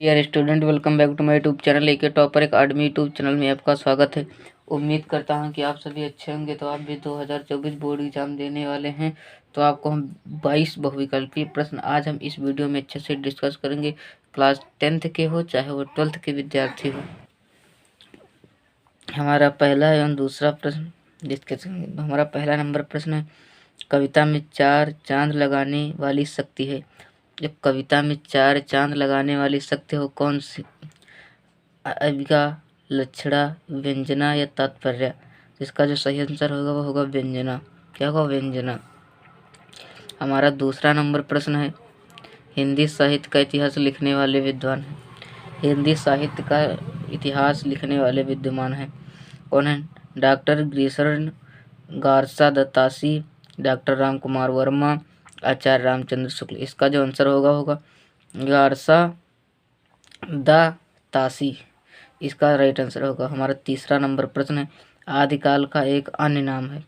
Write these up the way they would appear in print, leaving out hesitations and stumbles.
यार student, welcome back to my YouTube channel एक topper academy YouTube channel में आपका स्वागत है। उम्मीद करता हूं कि आप सभी अच्छे होंगे। तो आप भी 2024 बोर्ड एग्जाम देने वाले हैं। तो आपको हम 22 बहुविकल्पीय प्रश्न आज हम इस वीडियो में अच्छे से डिस्कस करेंगे। क्लास 10th के हो चाहे वो 12th के विद्यार्थी हो। हमारा पहला एवं दूसरा प्रश्न डिस्कस करेंगे। हमारा पहला नंबर प्रश्न है, कविता में 4 चांद लगाने वाली शक्ति है। जब कविता में 4 चांद लगाने वाली शक्ति हो कौन सी? अविका, लक्षणा, व्यंजना या तात्पर्य? इसका जो सही आंसर होगा वो होगा व्यंजना। क्या होगा? व्यंजना। हमारा दूसरा नंबर प्रश्न है, हिंदी साहित्य का इतिहास लिखने वाले विद्वान हैं। हिंदी साहित्य का इतिहास लिखने वाले विद्वान हैं कौन है? Doctor Grierson Garcin de Tassy, doctor Ram Kumar Verma, Acharya Ramchandra Shukla. इसका जो आंसर होगा गारसा दत्तासी। इसका राइट आंसर होगा। हमारा तीसरा नंबर प्रश्न है, आदिकाल का एक अन्य नाम है।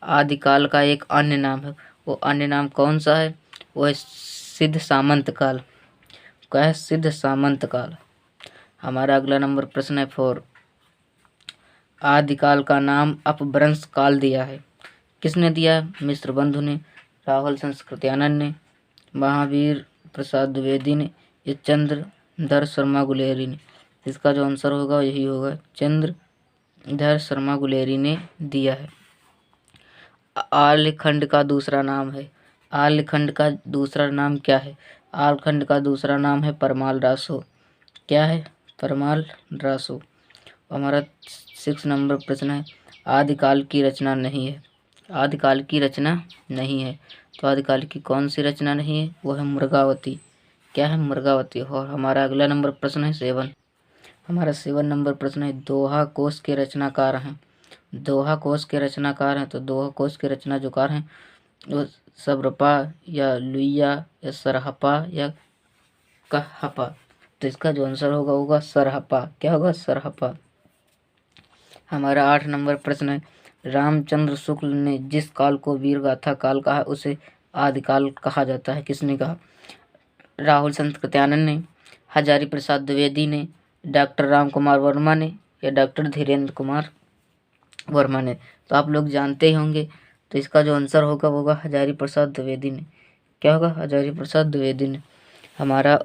आदिकाल का एक अन्य नाम है, वो अन्य नाम कौन सा है? वो है सिद्ध सामंत काल। क्या है? सिद्ध सामंत काल। हमारा अगला नंबर प्रश्न है 4, आदिकाल का नाम अपभ्रंश काल दिया है। किसने दिया है? मिश्र बंधु ने, राहुल संस्कृत्यानंद ने, महावीर प्रसाद द्विवेदी ने, या चंद्रधर शर्मा गुलेरी ने। इसका जो आंसर होगा यही होगा, चंद्रधर शर्मा गुलेरी ने दिया है। आर्यखंड का दूसरा नाम है। आर्यखंड का दूसरा नाम क्या है? आर्यखंड का दूसरा नाम है परमाल रासो। क्या है? परमाल रासो। हमारा 6 नंबर प्रश्न है, आदिकाल की रचना नहीं है। आदिकाल की रचना नहीं है, तो आदिकाल की कौन सी रचना नहीं है? वो है मृगावती। क्या है? मृगावती। और हमारा अगला नंबर प्रश्न है 7। हमारा 7 नंबर प्रश्न है, दोहा कोश के रचनाकार हैं। दोहा कोश के रचनाकार हैं, तो दोहा कोश के रचनाकार हैं वो सबरपा या लुइया या सरहपा या कहपा। तो इसका जो आंसर होगा सरहपा। क्या होगा? सरहपा। हमारा 8 नंबर प्रश्न है, रामचंद्र शुक्ल ने जिस काल को वीरगाथा काल कहा उसे आदिकाल कहा जाता है। किसने कहा? राहुल संस्कृत्यानंद ने, हजारी प्रसाद द्विवेदी ने, डॉक्टर राम कुमार वर्मा ने, या डॉक्टर धीरेन्द्र कुमार वर्मा ने। तो आप लोग जानते ही होंगे, तो इसका जो आंसर होगा वो होगा हजारी प्रसाद द्विवेदी ने। क्या होगा? हजारी प्रसाद द्विवेदी ने। हमारा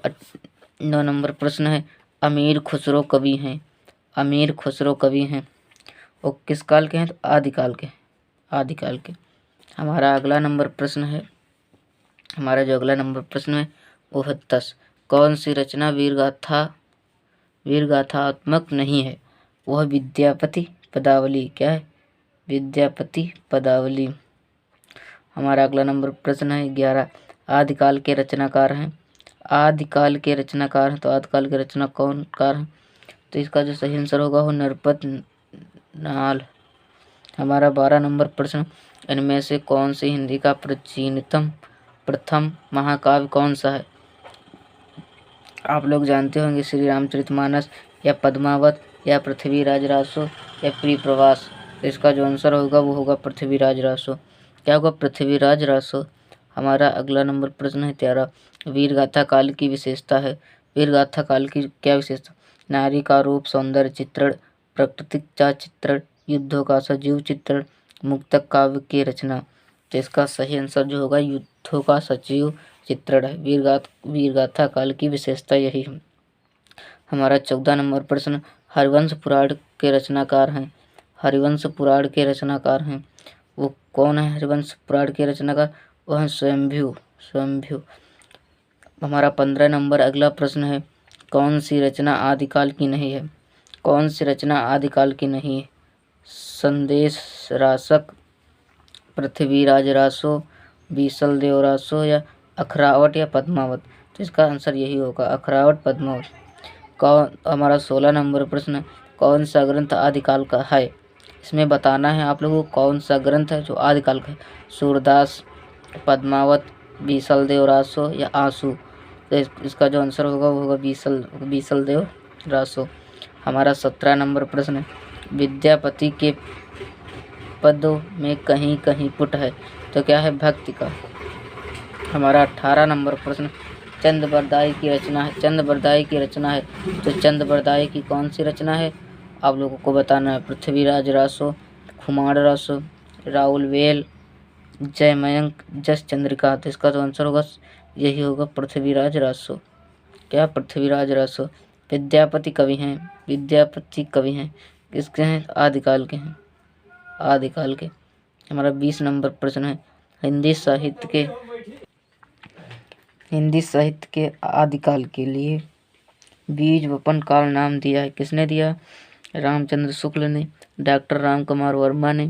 9 नंबर प्रश्न है, अमीर खुसरो कवि हैं। अमीर खुसरो कवि हैं वो किस काल के हैं? तो आदिकाल के। आदिकाल के। हमारा अगला नंबर प्रश्न है, हमारा जो अगला नंबर प्रश्न है वो है 10, कौन सी रचना वीरगाथात्मक नहीं है? वह विद्यापति पदावली। क्या है? विद्यापति पदावली। हमारा अगला नंबर प्रश्न है 11, आदिकाल के रचनाकार हैं। आदिकाल के रचनाकार हैं, तो आदिकाल के रचना कौन कार हैं? तो इसका जो सही आंसर होगा वो नरपत नाल। हमारा 12 नंबर प्रश्न, इनमें से कौन सी हिंदी का प्राचीनतम प्रथम महाकाव्य कौन सा है? आप लोग जानते होंगे, श्री रामचरितमानस, या पद्मावत, या पृथ्वीराज रासो, या प्रिय प्रवास। तो इसका जो आंसर होगा वो होगा पृथ्वीराज रासो। क्या होगा? पृथ्वीराज रासो। हमारा अगला नंबर प्रश्न है 13, वीरगाथा काल की विशेषता है। वीरगाथा काल की क्या विशेषता? नारी का रूप, सौंदर्य चित्रण, प्राकृतिक चित्रण, युद्धों का सजीव चित्रण, मुक्तक काव्य की रचना। तो इसका सही आंसर जो होगा युद्धों का सजीव चित्रण है। वीरगाथा काल की विशेषता यही है। हमारा 14 नंबर प्रश्न, हरिवंश पुराण के रचनाकार हैं। हरिवंश पुराण के रचनाकार हैं वो कौन है? हरिवंश पुराण के रचनाकार वो हैं स्वयंभू। हमारा 15 नंबर अगला प्रश्न है, कौन सी रचना आदिकाल की नहीं है? कौन सी रचना आदिकाल की नहीं है? संदेश रासक, पृथ्वीराज रासो, बीसल देव रासो, या अखरावट, या पद्मावत। तो इसका आंसर यही होगा, अखरावट पद्मावत। हमारा 16 नंबर प्रश्न, कौन सा ग्रंथ आदिकाल का है? इसमें बताना है आप लोगों को कौन सा ग्रंथ है जो आदिकाल का है। सूरदास, पद्मावत, बीसल देव रासो, या आंसू। तो इसका जो आंसर होगा वो होगा बीसल देव रासो। हमारा 17 नंबर प्रश्न, विद्यापति के पदों में कहीं कहीं पुट है, तो क्या है? भक्ति का। हमारा 18 नंबर प्रश्न, चंद बरदाई की रचना है, चंद बरदाई की रचना है। तो चंद बरदाई की कौन सी रचना है आप लोगों को बताना है। पृथ्वीराज रासो, खुमार रासो, राहुल वेल, जयमयंक, जस चंद्रिका। तो इसका तो आंसर होगा यही होगा पृथ्वीराज रासो। क्या पृथ्वीराज रासो। विद्यापति कवि हैं, विद्यापति कवि हैं किसके हैं, आदिकाल के हैं, आदिकाल के। हमारा 20 नंबर प्रश्न है हिंदी साहित्य के आदिकाल के लिए बीज वपन काल नाम दिया है, किसने दिया, रामचंद्र शुक्ल ने, डॉक्टर राम कुमार वर्मा ने,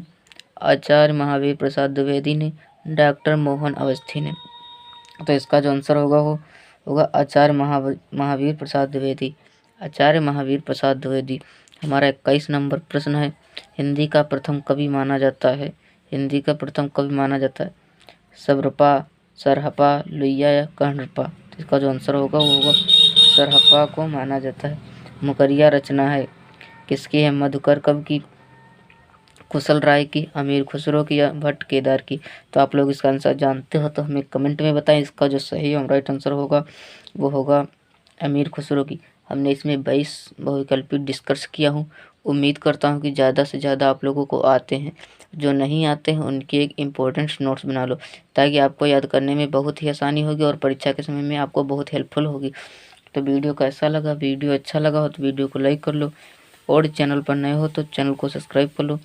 आचार्य महावीर प्रसाद द्विवेदी ने, डॉक्टर मोहन अवस्थी ने। तो इसका जो आंसर होगा वो होगा आचार्य महावीर प्रसाद द्विवेदी, आचार्य महावीर प्रसाद द्विवेदी। हमारा 21 नंबर प्रश्न है हिंदी का प्रथम कवि माना जाता है, हिंदी का प्रथम कवि माना जाता है सबरपा, सरहपा, लुइया या कर्णरपा। तो इसका जो आंसर होगा वो होगा सरहपा को माना जाता है। मुकरिया रचना है किसकी है, मधुकर कवि की, कुशल राय की, अमीर खुसरो की या भट्ट केदार की। तो आप लोग इसका आंसर जानते हो तो हमें कमेंट में बताएं। इसका जो सही और राइट आंसर होगा वो होगा अमीर खुसरो की। हमने इसमें 22 बहुविकल्पी डिस्कस किया हूँ। उम्मीद करता हूँ कि ज़्यादा से ज़्यादा आप लोगों को आते हैं, जो नहीं आते हैं उनके एक इम्पोर्टेंट नोट्स बना लो ताकि आपको याद करने में बहुत ही आसानी होगी और परीक्षा के समय में आपको बहुत हेल्पफुल होगी। तो वीडियो कैसा लगा, वीडियो अच्छा लगा हो तो वीडियो को लाइक कर लो और चैनल पर नए हो तो चैनल को सब्सक्राइब कर लो।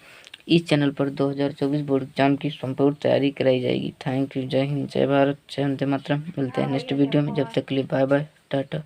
इस चैनल पर 2024 बोर्ड एग्जाम की संपूर्ण तैयारी कराई जाएगी। Thank you. जय हिंद, जय भारत, जय वंदे मातरम। मिलते हैं नेक्स्ट वीडियो में, जब तक के लिए बाय बाय, टाटा।